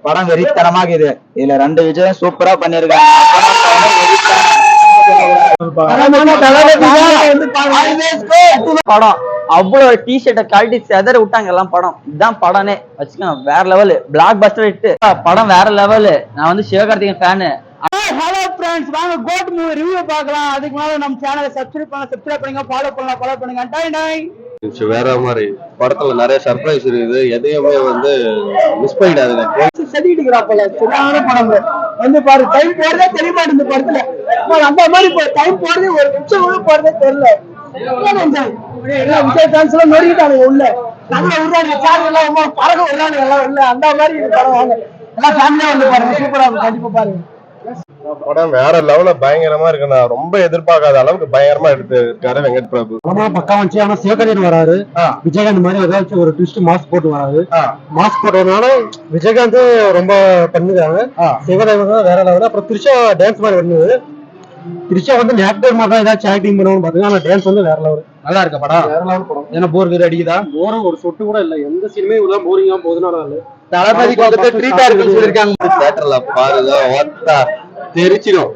படம் வெறித்தனமாக இது. இதுல 2 விஜயம் சூப்பரா பண்ணிருக்காங்க. படம் அவ்வளவு டிஷர்ட்டை கழட்டி செதற விட்டாங்க எல்லாம். படம் இதுதான் படமே வச்சுக்கோங்க, வேற லெவலு. பிளாக் பஸ்டர் ஹிட் படம், வேற லெவலு. நான் வந்து சிவகார்த்திகேயன் ஃபேனு. ஹலோ ஃப்ரெண்ட்ஸ், வாங்க கோட் மூவி ரிவ்யூ பார்க்கலாம். அதுக்கு மேல நம்ம சேனலை சப்ஸ்கிரைப் பண்ணுங்க, ஃபாலோ பண்ணுங்க. டாய் வேற மாதிரி படத்துல நிறைய சர்ப்ரைஸ் இருக்குது. எதையுமே வந்து மிஸ் பண்ணிடாதுங்க. செடிக்கிறாப்பல சரியான படம் வந்து பாரு. டைம் போறதே தெரிய மாட்டேங்குது இந்த படத்துல. அந்த மாதிரி டைம் போறதே ஒரு நிமிஷம் கூட போறதே தெரியல. விஜய் ஃபேன்ஸ் எல்லாம் நொறுக்கிட்டானுங்க உள்ள. நல்லா விடுறாங்க, சேனல் எல்லாம் பறக்க விடுறாங்க எல்லாம் உள்ள. அந்த மாதிரி படம் வாங்க, எல்லாம் ஃபேமிலியா வந்து பாருங்க. சூப்பரா இருக்கும், கண்டிப்பா பாருங்க. படம் வேற லெவல்ல பயங்கரமா இருக்கு. நான் ரொம்ப எதிர்பார்க்காத அளவுக்கு பயங்கரமா எடுத்திருக்காரு வெங்கட் பிரபு. படம் பக்கா வந்துச்சு. ஆனா சிவகார்த்திகேயன் வராரு, விஜயகாந்த் மாதிரி ஏதாச்சும் ஒரு ட்விஸ்ட் மாஸ்க் போட்டு வராது. மாஸ்க் போட்டதுனால விஜயகாந்த் ரொம்ப பண்ணுறாங்க. சிவகார்த்திகேயன் வேற லெவல். அப்புறம் திரிஷா டான்ஸ் மாதிரி வருது. திரிஷா வந்து ஆக்டர் மாதிரி தான் ஏதாச்சும் ஆக்டிங் பண்ணுவாங்க பாத்தீங்கன்னா, ஆனா டான்ஸ் வந்து வேற லெவல். நல்லா இருக்க படம், வேற லெவல் படம். ஏன்னா போர் வீடு அடிக்குதா? போரும் ஒரு சொட்டு கூட இல்ல. எந்த சினிமே இவ்வளவு போரிங்கா போகுதுன்னு தளபதிக்கு வந்துட்டு ட்ரீட்டா இருக்குன்னு சொல்லிருக்காங்க. தியேட்டர்ல பாருங்க, ஒத்தா தெரிச்சிடும்.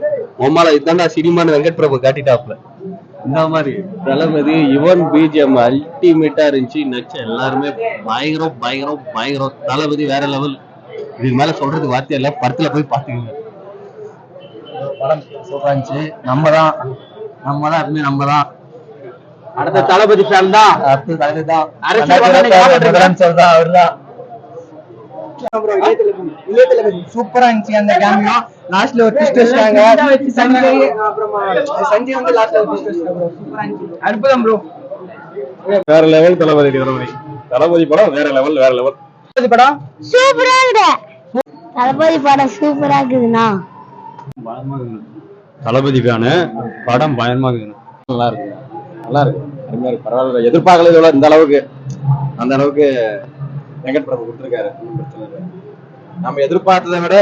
உமால இதாண்டா சினிமான்னு வெங்கட் பிரபு காட்டிட்டாப்ல. இந்த மாதிரி தளபதி யுவன் பிஜிஎம் அல்டிமேட்டா இருந்துச்சு. நச்ச எல்லாருமே பயங்கரம். தளபதி வேற லெவல். இதுக்கு மேல சொல்றதுக்கு வார்த்தை இல்ல. படத்துல போய் பாத்துக்கோங்க. படம் சூப்பரா இருந்துச்சு. நம்ம தான் அடுத்த தளபதி ஃபேன் தான். அடுத்த தளபதி தான். அவர்தான் சூப்பரா இருந்துச்சு அந்த கேமியோ. லாஸ்ட்ல ஒரு ட்விஸ்ட் வச்சாங்க. சஞ்சய் வந்து லாஸ்ட்ல ஒரு ட்விஸ்ட் வச்சாங்க. சூப்பரா இருந்துச்சு. அற்புதம் ப்ரோ. வேற லெவல் தளபதி படம். வேற லெவல் தளபதி படம் சூப்பரா இருக்கு. தளபதி படம் சூப்பரா இருக்குதுண்ணா. தளபதி ஃபேனு. படம் பயங்கரமா இருக்குது. நல்லா இருக்கு அருமையா இருக்கு. பரவாயில்ல, எதிர்பார்க்கல இந்த அளவுக்கு. அந்த அளவுக்கு வெங்கட் பிரபு கொடுத்துருக்காரு. நம்ம எதிர்பார்த்ததை விட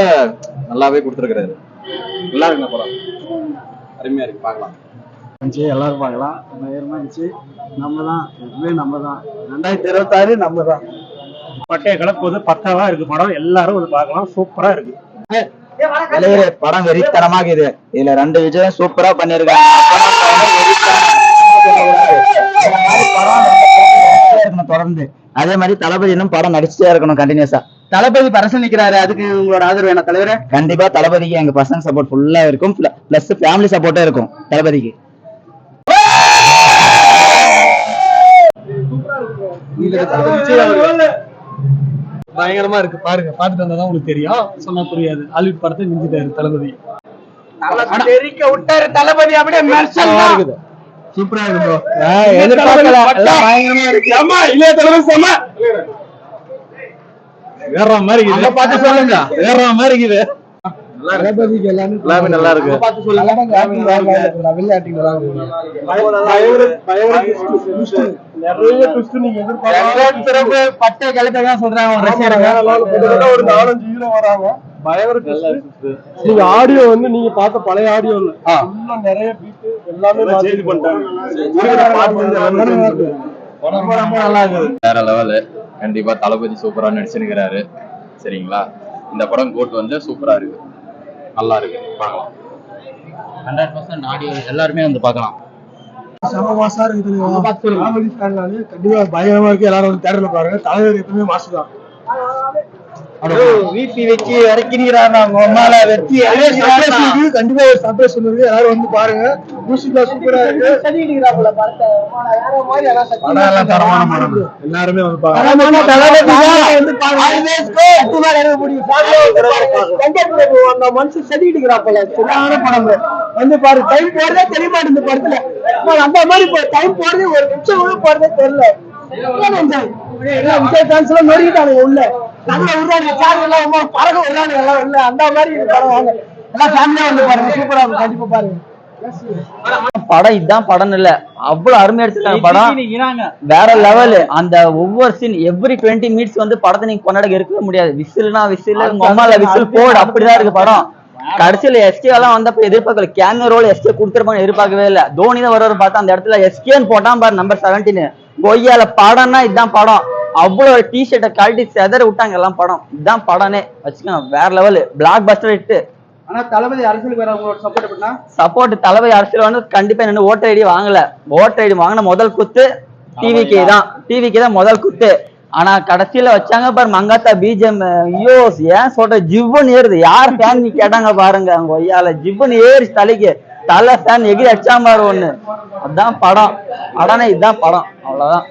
நல்லாவே கொடுத்துருக்காரு. நல்லா இருக்குங்க படம், அருமையா இருக்கு. பார்க்கலாம், எல்லாரும் பார்க்கலாம். பயங்கரமா இருந்துச்சு. நம்ம தான் 2026 நம்ம தான். பட்டைய கலப்போது பக்காவா இருக்கு படம். எல்லாரும் வந்து பார்க்கலாம். சூப்பரா இருக்கு. படம் வெறித்தனமாக இது. இதுல 2 விஜயம் சூப்பரா பண்ணிருக்காங்க. தொடர்ந்து அதே மாதிரி தளபதி இன்னும் படம் நடிச்சுட்டே இருக்கணும் கண்டினியூஸா. தளபதி பரசன் நிக்கிறாரு, அதுக்கு உங்களோட ஆதரவு என்ன தலைவரே? கண்டிப்பா தளபதிக்கு எங்க பசங்க சப்போர்ட் ஃபுல்லா இருக்கும். பிளஸ் ஃபேமிலி சப்போர்ட்டா இருக்கும் தளபதிக்கு. பயங்கரமா இருக்கு. பாருங்க, பாத்துட்டு வந்தாதான் உங்களுக்கு தெரியும். சொன்னா புரியாது. ஹாலிவுட் படத்தை மிஞ்சிட்டாரு தளபதி. விட்டாரு தளபதி. அப்படியே இருக்குது. சூப்பரா இருக்கு ப்ரோ. எதிர்பார்க்கல. பயங்கரமா இருக்கு. ஆமா, இல்ல தளபதி செம. வேற மாதிரி இருக்குது. பார்த்து சொல்லுங்க. வேற மாதிரி இருக்குது. தளபதிக்கு எல்லாமே நல்லா இருக்கு. பார்த்து சொல்லுங்க. நிறைய ட்விஸ்ட் நீங்க எதிர்பார்க்க. பட்டை கலப்பதான் சொல்றாங்க. ஒரு 4-5 ஹீரோ வராங்க. நீங்க ஆடியோ வந்து நீங்க பார்த்த பழைய ஆடியோ நிறைய பீட் எல்லாமே சேஞ்ச் பண்ணிட்டாங்க. நல்லா இருக்குது. வேற லெவலு. கண்டிப்பா தளபதி சூப்பரா நடிச்சிருக்கிறாரு. சரிங்களா, இந்த படம் கோட் வந்து சூப்பரா இருக்கு, நல்லா இருக்கு. பார்க்கலாம். 100% ஆடியோ எல்லாருமே வந்து பார்க்கலாம். சமமாசா இருக்குது. கண்டிப்பா பயங்கரமா இருக்கு. எல்லாரும் வந்து தேட்டர்ல பாருங்க. தலைவர் எப்பவுமே மாசு தான். வீப்பி வச்சு இறக்கிறாங்க. கண்டிப்பா ஒரு சர்ப்ரைஸ் இருக்கு. எல்லாரும் வந்து பாருங்க. மியூசிக்லாம் சூப்பரா இருக்கு. எல்லாருமே வந்து பாருங்க. அந்த மனுஷன் செடிக்கிறாப்பல சரியான படம் வந்து பாரு. டைம் போறதே தெரிய மாட்டேங்குது இந்த படத்துல. அந்த மாதிரி டைம் போறதே ஒரு நிமிஷம் கூட போறதே தெரியல. விஜய் ஃபேன்ஸ் எல்லாம் நொறுக்கிட்டானுங்க உள்ள. நல்லா விடுறாங்க, சேனல் எல்லாம் பறக்க விடுறாங்க எல்லாம் உள்ள. அந்த மாதிரி படம் வாங்க, எல்லாம் ஃபேமிலியா வந்து பாருங்க. சூப்பரா இருக்கும், கண்டிப்பா பாருங்க. படம் இதுதான் படம் இல்ல, அவ்வளவு அருமையா எடுத்துருக்காங்க. படம் வேற லெவல். அந்த ஒவ்வொரு சீன் எவ்ரி 20 மினிட்ஸ் வந்து படத்தை நீங்க கொண்டாட இருக்கவே முடியாது. விசில்னா விசில், உங்க அம்மால விசில் போடு, அப்படிதான் இருக்கு படம். கடைசியில எஸ்கே எல்லாம் வந்தப்ப எதிர்பார்க்கல. கேமியோ ரோல் எஸ்கே கொடுத்துருப்பாங்க, எதிர்பார்க்கவே இல்ல. தோனி தான் வருவாரு பார்த்தா அந்த இடத்துல எஸ்கேன்னு போட்டான் பாரு, நம்பர் 17. கொய்யால படம்னா இதுதான் படம். அவ்வளவு டிஷர்ட்டை கழட்டி செதற விட்டாங்க எல்லாம் படம். இதுதான் படமே வச்சுக்கோங்க, வேற லெவல் பிளாக் பஸ்டர் ஹிட். ஆனா தளபதி அரசியலுக்கு வேற அவங்களோட சப்போர்ட் பண்ணா சப்போர்ட் தளபதி அரசியல் வந்து கண்டிப்பா நின்று ஓட்டர் ஐடி வாங்கல. ஓட்டர் ஐடி வாங்கின முதல் குத்து டிவிக்கே தான் முதல் குத்து. ஆனா கடைசியில வச்சாங்க பாரு மங்காத்தா பிஜிஎம். ஐயோ ஏன் சொல்ற, ஜிவ்வுன்னு ஏறுது. யார் ஃபேன் நீ கேட்டாங்க பாருங்க, அவங்க ஒய்யால ஜிவ்வுன்னு ஏறி தலைக்கு தலை ஃபேன் எகிரி அடிச்சா பாரு ஒண்ணு. அதுதான் படம். இதுதான் படம், அவ்வளவுதான்.